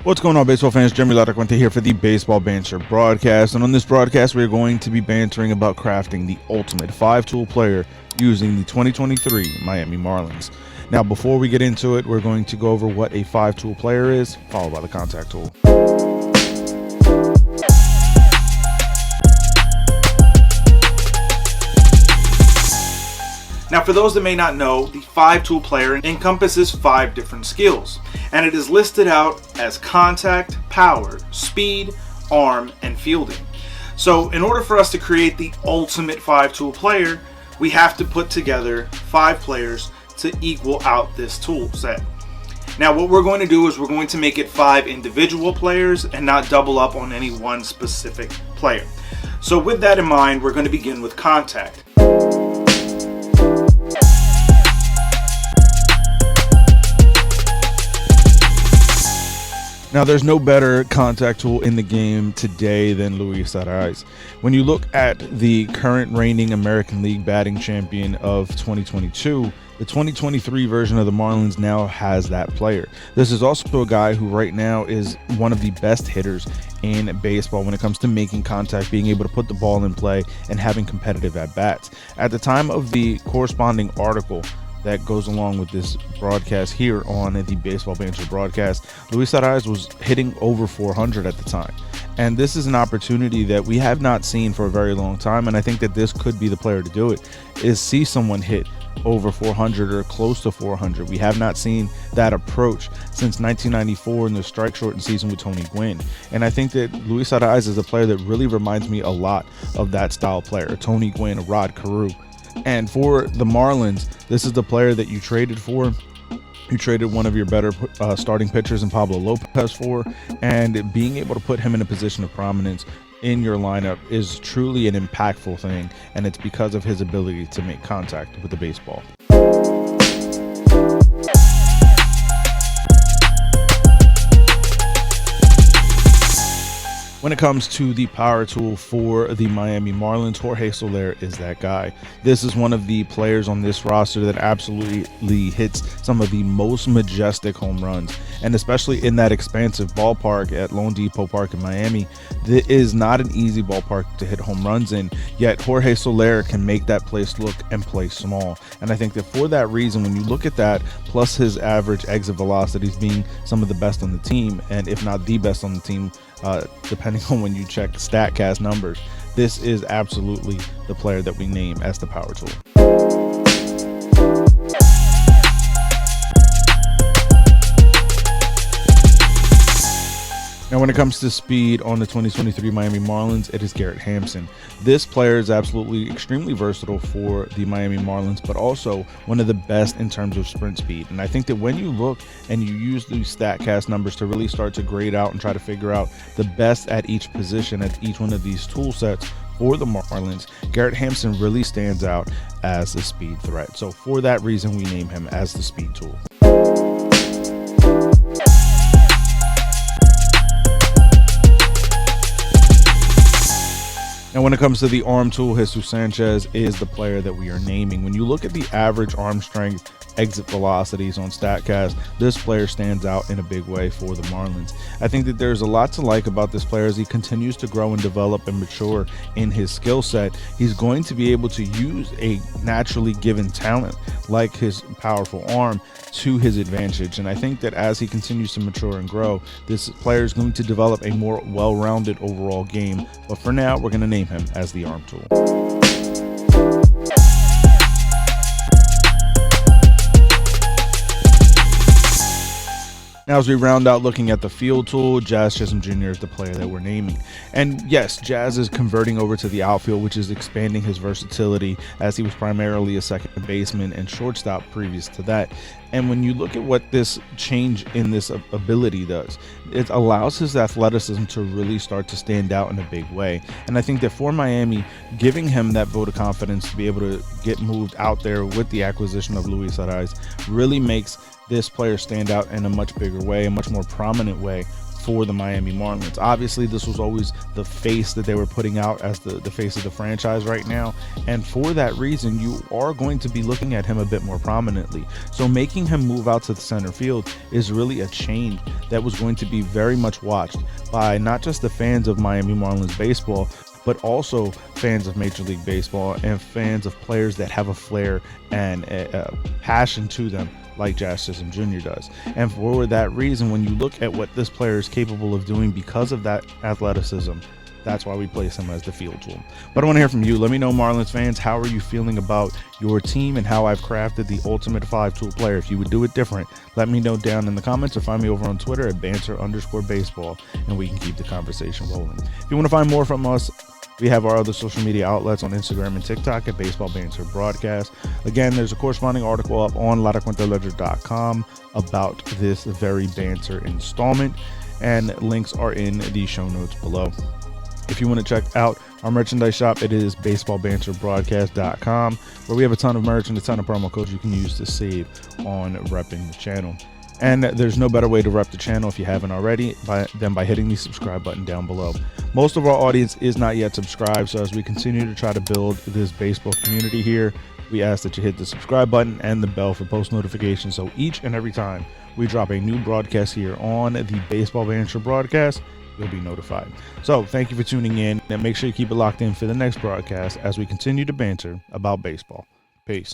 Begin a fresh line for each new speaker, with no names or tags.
What's going on, baseball fans? Jeremy Laracuente here for the Baseball Banter Broadcast. And on this broadcast, we're going to be bantering about crafting the ultimate 5-tool player using the 2023 Miami Marlins. Now, before we get into it, we're going to go over what a 5-tool player is, followed by the contact tool. Now, for those that may not know, the 5-tool player encompasses 5 different skills, and it is listed out as contact, power, speed, arm, and fielding. So in order for us to create the ultimate 5-tool player, we have to put together 5 players to equal out this tool set. Now, what we're going to do is we're going to make it 5 individual players and not double up on any one specific player. So with that in mind, we're going to begin with contact. Now, there's no better contact tool in the game today than Luis Arraez. When you look at the current reigning American League batting champion of 2022, the 2023 version of the Marlins now has that player. This is also a guy who right now is one of the best hitters in baseball when it comes to making contact, being able to put the ball in play, and having competitive at-bats. At the time of the corresponding article that goes along with this broadcast here on the Baseball Banter Broadcast, Luis Arraez was hitting over 400 at the time. And this is an opportunity that we have not seen for a very long time, and I think that this could be the player to do it, is see someone hit over 400 or close to 400. We have not seen that approach since 1994 in the strike shortened season with Tony Gwynn. And I think that Luis Arraez is a player that really reminds me a lot of that style player, Tony Gwynn, Rod Carew. And for the Marlins, this is the player that you traded for. You traded one of your better starting pitchers in Pablo Lopez for, and being able to put him in a position of prominence in your lineup is truly an impactful thing, and it's because of his ability to make contact with the baseball. When it comes to the power tool for the Miami Marlins, Jorge Soler is that guy. This is one of the players on this roster that absolutely hits some of the most majestic home runs, and especially in that expansive ballpark at Lone Depot Park in Miami, this is not an easy ballpark to hit home runs in, yet Jorge Soler can make that place look and play small. And I think that for that reason, when you look at that, plus his average exit velocities being some of the best on the team, and if not the best on the team, depending on when you check StatCast numbers, this is absolutely the player that we name as the power tool. Now, when it comes to speed on the 2023 Miami Marlins, it is Garrett Hampson. This player is absolutely extremely versatile for the Miami Marlins, but also one of the best in terms of sprint speed. And I think that when you look and you use these StatCast numbers to really start to grade out and try to figure out the best at each position at each one of these tool sets for the Marlins, Garrett Hampson really stands out as a speed threat. So for that reason, we name him as the speed tool. Now, when it comes to the arm tool, Jesus Sanchez is the player that we are naming. When you look at the average arm strength, exit velocities on StatCast, this player stands out in a big way for the Marlins. I think that there's a lot to like about this player as he continues to grow and develop and mature in his skill set. He's going to be able to use a naturally given talent like his powerful arm to his advantage. And I think that as he continues to mature and grow, this player is going to develop a more well-rounded overall game. But for now, we're going to name him as the arm tool. Now, as we round out looking at the field tool, Jazz Chisholm Jr. is the player that we're naming. And yes, Jazz is converting over to the outfield, which is expanding his versatility, as he was primarily a second baseman and shortstop previous to that. And when you look at what this change in this ability does, it allows his athleticism to really start to stand out in a big way. And I think that for Miami, giving him that vote of confidence to be able to get moved out there with the acquisition of Luis Arraez really makes this player stand out in a much bigger way, a much more prominent way for the Miami Marlins. Obviously, this was always the face that they were putting out as the face of the franchise right now. And for that reason, you are going to be looking at him a bit more prominently. So making him move out to the center field is really a change that was going to be very much watched by not just the fans of Miami Marlins baseball, but also fans of Major League Baseball and fans of players that have a flair and a passion to them, like Jazz Chisholm Jr. does. And for that reason, when you look at what this player is capable of doing because of that athleticism, that's why we place him as the field tool. But I want to hear from you. Let me know, Marlins fans, how are you feeling about your team and how I've crafted the ultimate 5-tool player? If you would do it different, let me know down in the comments, or find me over on Twitter at banter_baseball, and we can keep the conversation rolling. If you want to find more from us, we have our other social media outlets on Instagram and TikTok at Baseball Banter Broadcast. Again, there's a corresponding article up on laracuenteledger.com about this very banter installment, and links are in the show notes below. If you want to check out our merchandise shop, it is baseballbanterbroadcast.com, where we have a ton of merch and a ton of promo codes you can use to save on repping the channel. And there's no better way to rep the channel, if you haven't already, than by hitting the subscribe button down below. Most of our audience is not yet subscribed, so as we continue to try to build this baseball community here, we ask that you hit the subscribe button and the bell for post notifications, so each and every time we drop a new broadcast here on the Baseball Banter Broadcast, you'll be notified. So thank you for tuning in, and make sure you keep it locked in for the next broadcast as we continue to banter about baseball. Peace.